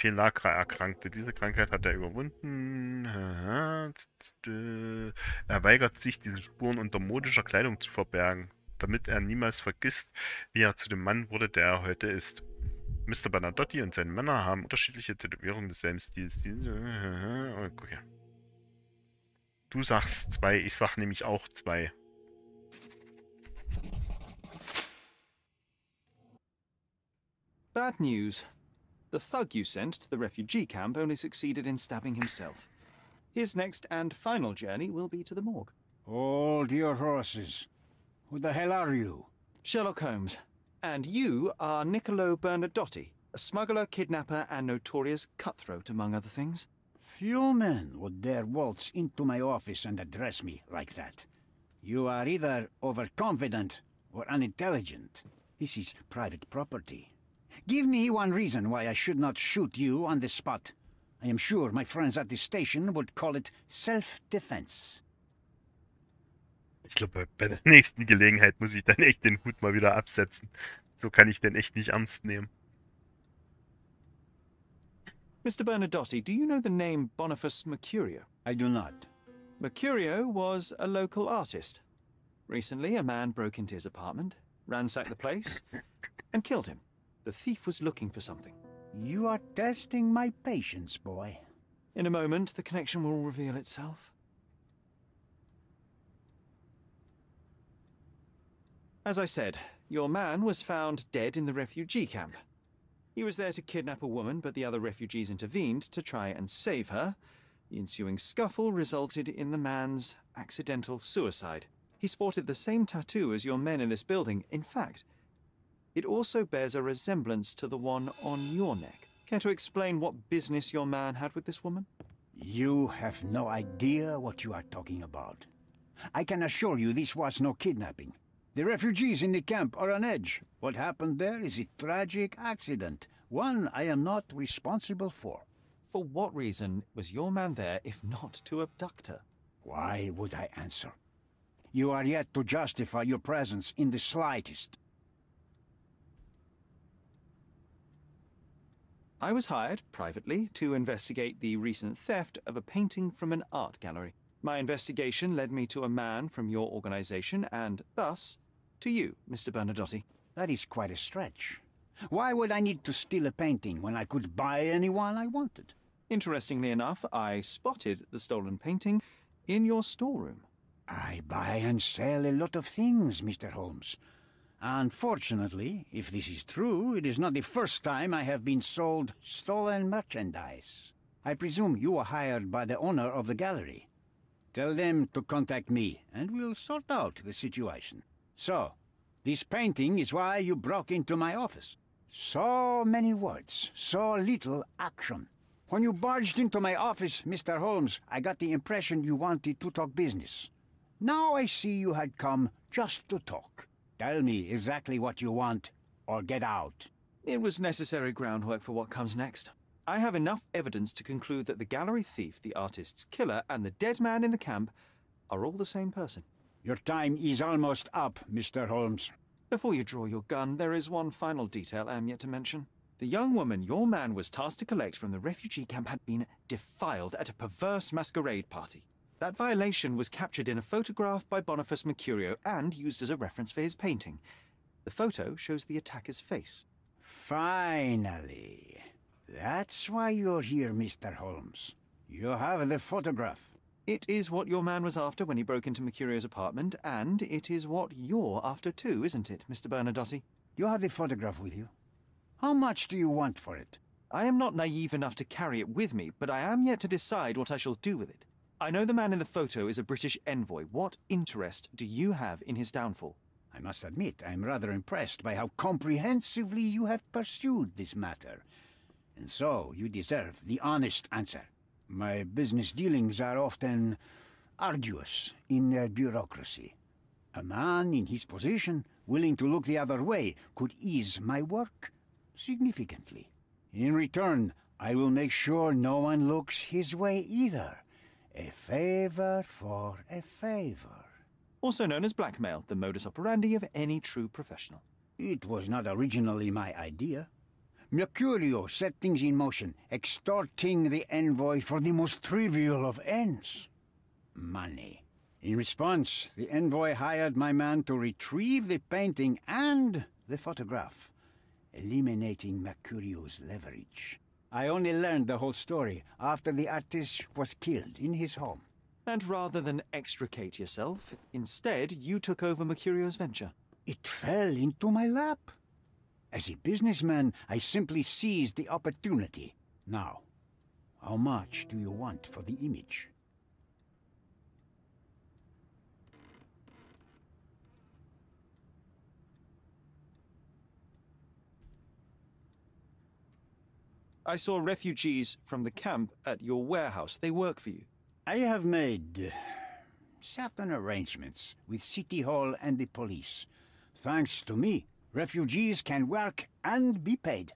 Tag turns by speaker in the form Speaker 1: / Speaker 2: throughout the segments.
Speaker 1: Pellagra erkrankte. Diese Krankheit hat er überwunden. Er weigert sich, diese Spuren unter modischer Kleidung zu verbergen, damit er niemals vergisst, wie er zu dem Mann wurde, der er heute ist. Mr. Bernadotti und seine Männer haben unterschiedliche Tätowierungen desselben Stils. Okay. Du sagst 2, ich sag nämlich auch 2.
Speaker 2: Bad news. The thug you sent to the refugee camp only succeeded in stabbing himself. His next and final journey will be to the morgue.
Speaker 3: Hold your horses. Who the hell are you?
Speaker 2: Sherlock Holmes. And you are Niccolo Bernadotti, a smuggler, kidnapper, and notorious cutthroat, among other things.
Speaker 3: Few men would dare waltz into my office and address me like that. You are either overconfident or unintelligent. This is private property. Give me one reason why I should not shoot you on the spot. I am sure my friends at the station would call it self-defense.
Speaker 1: Ich glaube, bei der nächsten Gelegenheit muss ich dann echt den Hut mal wieder absetzen. So kann ich den echt nicht ernst nehmen.
Speaker 2: Mr. Bernadotti, do you know the name Boniface Mercurio?
Speaker 3: I do not.
Speaker 2: Mercurio was a local artist. Recently, a man broke into his apartment, ransacked the place, and killed him. The thief was looking for something.
Speaker 3: You are testing my patience, boy.
Speaker 2: In a moment, the connection will reveal itself. As I said, your man was found dead in the refugee camp. He was there to kidnap a woman, but the other refugees intervened to try and save her. The ensuing scuffle resulted in the man's accidental suicide. He sported the same tattoo as your men in this building. In fact, it also bears a resemblance to the one on your neck. Care to explain what business your man had with this woman?
Speaker 3: You have no idea what you are talking about. I can assure you this was no kidnapping. The refugees in the camp are on edge. What happened there is a tragic accident, one I am not responsible for.
Speaker 2: For what reason was your man there if not to abduct her?
Speaker 3: Why would I answer? You are yet to justify your presence in the slightest.
Speaker 2: I was hired, privately, to investigate the recent theft of a painting from an art gallery. My investigation led me to a man from your organization, and thus, to you, Mr. Bernadotti.
Speaker 3: That is quite a stretch. Why would I need to steal a painting when I could buy anyone I wanted?
Speaker 2: Interestingly enough, I spotted the stolen painting in your storeroom.
Speaker 3: I buy and sell a lot of things, Mr. Holmes. Unfortunately, if this is true, it is not the first time I have been sold stolen merchandise. I presume you were hired by the owner of the gallery. Tell them to contact me, and we'll sort out the situation. So, this painting is why you broke into my office. So many words, so little action. When you barged into my office, Mr. Holmes, I got the impression you wanted to talk business. Now I see you had come just to talk. Tell me exactly what you want, or get out.
Speaker 2: It was necessary groundwork for what comes next. I have enough evidence to conclude that the gallery thief, the artist's killer, and the dead man in the camp are all the same person.
Speaker 3: Your time is almost up, Mr. Holmes.
Speaker 2: Before you draw your gun, there is one final detail I am yet to mention. The young woman your man was tasked to collect from the refugee camp had been defiled at a perverse masquerade party. That violation was captured in a photograph by Boniface Mercurio and used as a reference for his painting. The photo shows the attacker's face.
Speaker 3: Finally. That's why you're here, Mr. Holmes. You have the photograph.
Speaker 2: It is what your man was after when he broke into Mercurio's apartment, and it is what you're after too, isn't it, Mr. Bernadotti?
Speaker 3: You have the photograph with you. How much do you want for it?
Speaker 2: I am not naive enough to carry it with me, but I am yet to decide what I shall do with it. I know the man in the photo is a British envoy. What interest do you have in his downfall?
Speaker 3: I must admit, I am rather impressed by how comprehensively you have pursued this matter. And so, you deserve the honest answer. My business dealings are often arduous in their bureaucracy. A man in his position, willing to look the other way, could ease my work significantly. In return, I will make sure no one looks his way either. A favor for a favor.
Speaker 2: Also known as blackmail, the modus operandi of any true professional.
Speaker 3: It was not originally my idea. Mercurio set things in motion, extorting the envoy for the most trivial of ends. Money. In response, the envoy hired my man to retrieve the painting and the photograph, eliminating Mercurio's leverage. I only learned the whole story after the artist was killed in his home.
Speaker 2: And rather than extricate yourself, instead you took over Mercurio's venture.
Speaker 3: It fell into my lap. As a businessman, I simply seized the opportunity. Now, how much do you want for the image?
Speaker 2: I saw refugees from the camp at your warehouse. They work for you.
Speaker 3: I have made certain arrangements with City Hall and the police. Thanks to me, refugees can work and be paid.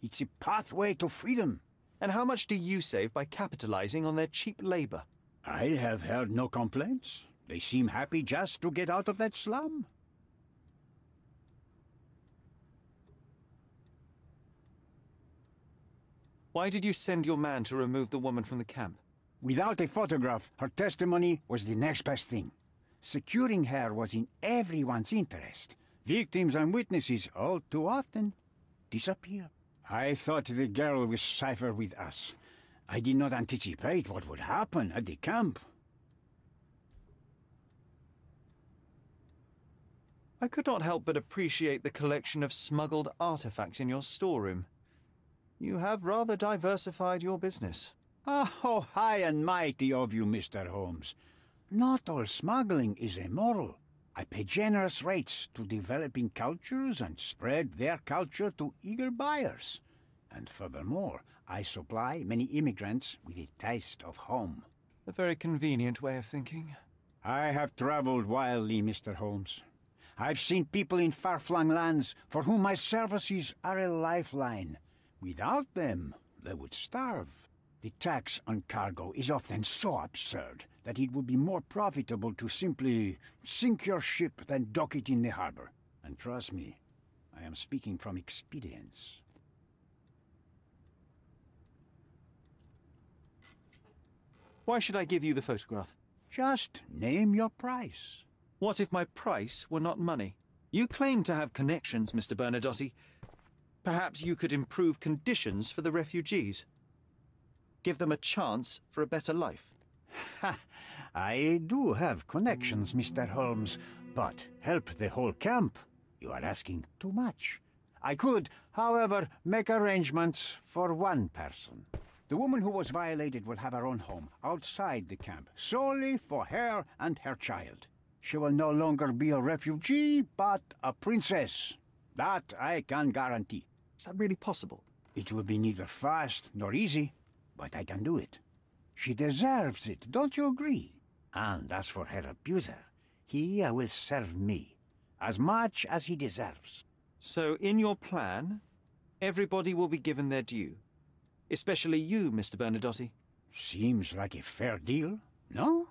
Speaker 3: It's a pathway to freedom.
Speaker 2: And how much do you save by capitalizing on their cheap labor?
Speaker 3: I have heard no complaints. They seem happy just to get out of that slum.
Speaker 2: Why did you send your man to remove the woman from the camp?
Speaker 3: Without a photograph, her testimony was the next best thing. Securing her was in everyone's interest. Victims and witnesses all too often disappear. I thought the girl was safer with us. I did not anticipate what would happen at the camp.
Speaker 2: I could not help but appreciate the collection of smuggled artifacts in your storeroom. You have rather diversified your business.
Speaker 3: Oh, high and mighty of you, Mr. Holmes. Not all smuggling is immoral. I pay generous rates to developing cultures and spread their culture to eager buyers. And furthermore, I supply many immigrants with a taste of home.
Speaker 2: A very convenient way of thinking.
Speaker 3: I have traveled wildly, Mr. Holmes. I've seen people in far-flung lands for whom my services are a lifeline. Without them, they would starve. The tax on cargo is often so absurd that it would be more profitable to simply sink your ship than dock it in the harbor. And trust me, I am speaking from experience.
Speaker 2: Why should I give you the photograph?
Speaker 3: Just name your price.
Speaker 2: What if my price were not money? You claim to have connections, Mr. Bernadotte. Perhaps you could improve conditions for the refugees. Give them a chance for a better life.
Speaker 3: Ha! I do have connections, Mr. Holmes, but help the whole camp? You are asking too much. I could, however, make arrangements for one person. The woman who was violated will have her own home outside the camp, solely for her and her child. She will no longer be a refugee, but a princess. That I can guarantee.
Speaker 2: Is that really possible?
Speaker 3: It will be neither fast nor easy, but I can do it. She deserves it, don't you agree? And as for her abuser, he will serve me, as much as he deserves.
Speaker 2: So, in your plan, everybody will be given their due. Especially you, Mr. Bernadotte.
Speaker 3: Seems like a fair deal, no?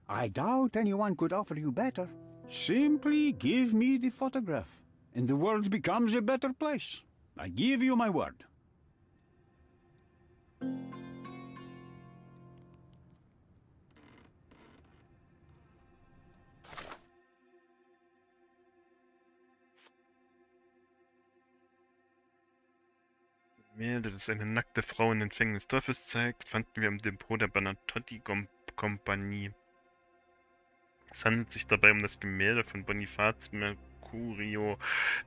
Speaker 3: I doubt anyone could offer you better. Simply give me the photograph, and the world becomes a better place. I give you my word.
Speaker 1: Gemälde, das eine nackte Frau in den Fängen des Teufels zeigt, fanden wir im Depot der Bernadotte-Kompanie. Es handelt sich dabei um das Gemälde von Bonifaz Mercurio,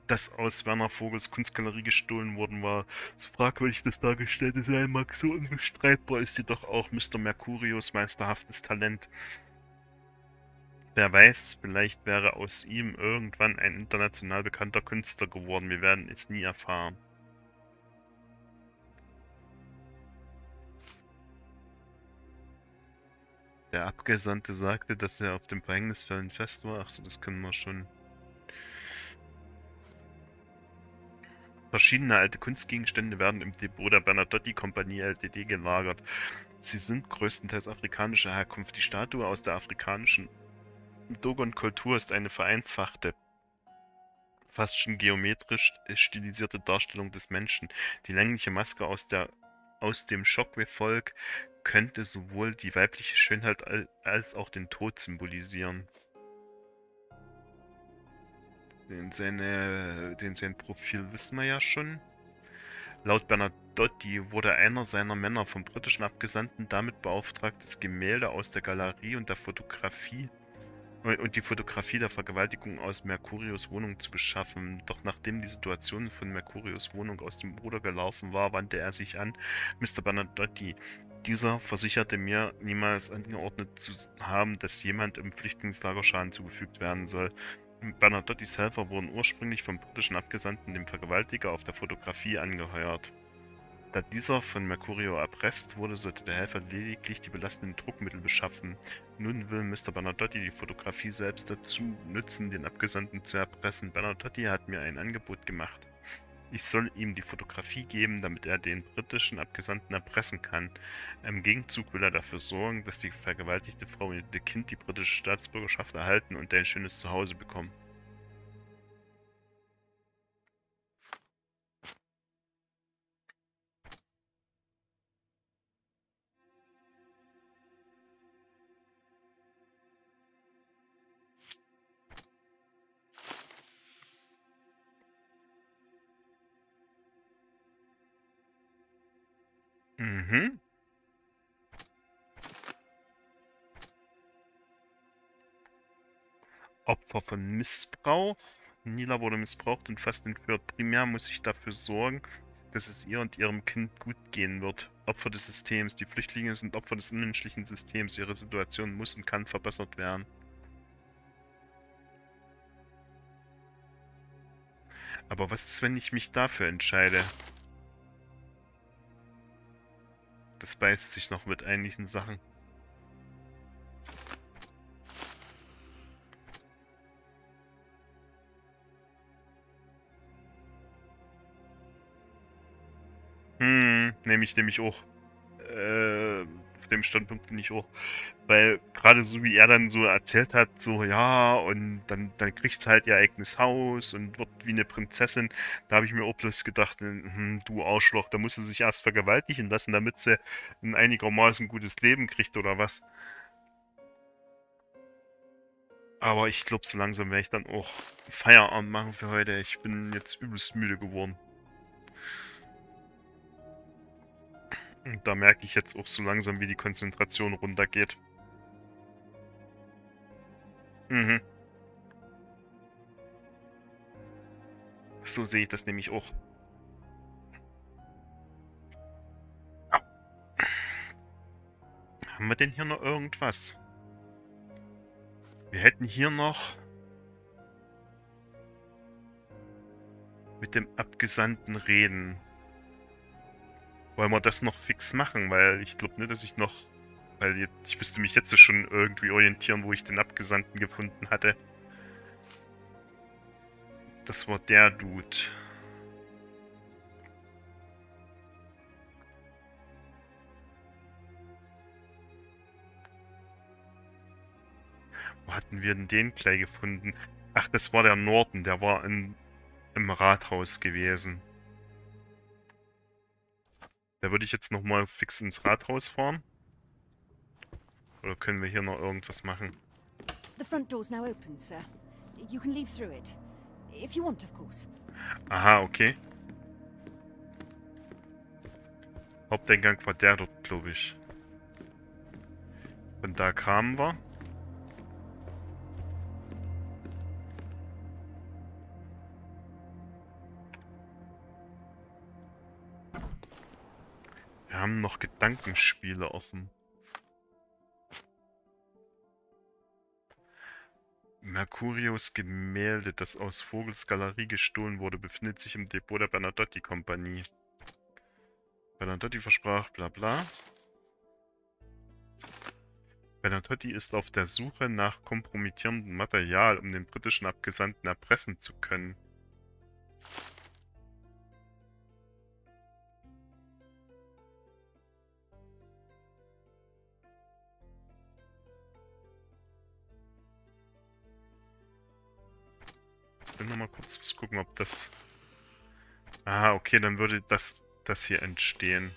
Speaker 1: das aus Werner Vogels Kunstgalerie gestohlen worden war. So fragwürdig das dargestellte sein mag, so unbestreitbar ist jedoch auch Mr. Mercurios meisterhaftes Talent. Wer weiß, vielleicht wäre aus ihm irgendwann ein international bekannter Künstler geworden. Wir werden es nie erfahren. Der Abgesandte sagte, dass er auf dem Verhängnisfällen fest war. Achso, das können wir schon. Verschiedene alte Kunstgegenstände werden im Depot der Bernadotte-Kompanie Ltd. gelagert. Sie sind größtenteils afrikanischer Herkunft. Die Statue aus der afrikanischen Dogon-Kultur ist eine vereinfachte fast schon geometrisch stilisierte Darstellung des Menschen. Die längliche Maske aus dem Shockwave-Volk könnte sowohl die weibliche Schönheit als auch den Tod symbolisieren. Sein Profil wissen wir ja schon. Laut Bernadotti wurde einer seiner Männer vom britischen Abgesandten damit beauftragt, das Gemälde aus der Galerie und die Fotografie der Vergewaltigung aus Mercurios Wohnung zu beschaffen. Doch nachdem die Situation von Mercurios Wohnung aus dem Ruder gelaufen war, wandte er sich an Mr. Bernadotti. Dieser versicherte mir, niemals angeordnet zu haben, dass jemand im Flüchtlingslager Schaden zugefügt werden soll. Bernadottis Helfer wurden ursprünglich vom britischen Abgesandten, dem Vergewaltiger, auf der Fotografie angeheuert. Da dieser von Mercurio erpresst wurde, sollte der Helfer lediglich die belastenden Druckmittel beschaffen. Nun will Mr. Bernadotti die Fotografie selbst dazu nutzen, den Abgesandten zu erpressen. Bernadotti hat mir ein Angebot gemacht. Ich soll ihm die Fotografie geben, damit er den britischen Abgesandten erpressen kann. Im Gegenzug will er dafür sorgen, dass die vergewaltigte Frau und ihr Kind die britische Staatsbürgerschaft erhalten und ein schönes Zuhause bekommen. Mhm. Opfer von Missbrauch. Nila wurde missbraucht und fast entführt. Primär muss ich dafür sorgen, dass es ihr und ihrem Kind gut gehen wird. Opfer des Systems. Die Flüchtlinge sind Opfer des unmenschlichen Systems. Ihre Situation muss und kann verbessert werden. Aber was ist, wenn ich mich dafür entscheide? Das beißt sich noch mit einigen Sachen. Nehme ich auch. Auf dem Standpunkt bin ich auch. Weil gerade so wie er dann so erzählt hat, so ja, und dann kriegt sie halt ihr eigenes Haus und wird wie eine Prinzessin, da habe ich mir auch bloß gedacht, du Arschloch, da muss sie sich erst vergewaltigen lassen, damit sie ein einigermaßen gutes Leben kriegt oder was. Aber ich glaube, so langsam werde ich dann auch Feierabend machen für heute. Ich bin jetzt übelst müde geworden. Und da merke ich jetzt auch so langsam, wie die Konzentration runtergeht. Mhm. So sehe ich das nämlich auch. Haben wir denn hier noch irgendwas? Wir hätten hier noch mit dem Abgesandten reden. Wollen wir das noch fix machen? Weil ich glaube nicht, dass ich noch... Weil ich müsste mich jetzt schon irgendwie orientieren, wo ich den Abgesandten gefunden hatte. Das war der Dude. Wo hatten wir denn den gleich gefunden? Ach, das war der Norton. Der war im Rathaus gewesen. Da würde ich jetzt nochmal fix ins Rathaus fahren. Oder können wir hier noch irgendwas machen?
Speaker 4: The front door's now open, sir. You can leave through it. If you want, of course.
Speaker 1: Aha, okay. Haupteingang war der dort, glaube ich. Von da kamen wir. Wir haben noch Gedankenspiele offen. Mercurios Gemälde, das aus Vogels Galerie gestohlen wurde, befindet sich im Depot der Bernadotti-Kompanie. Bernadotti versprach, bla bla. Bernadotti ist auf der Suche nach kompromittierendem Material, um den britischen Abgesandten erpressen zu können. nochmal kurz was gucken, ob das... Ah, okay, dann würde das hier entstehen.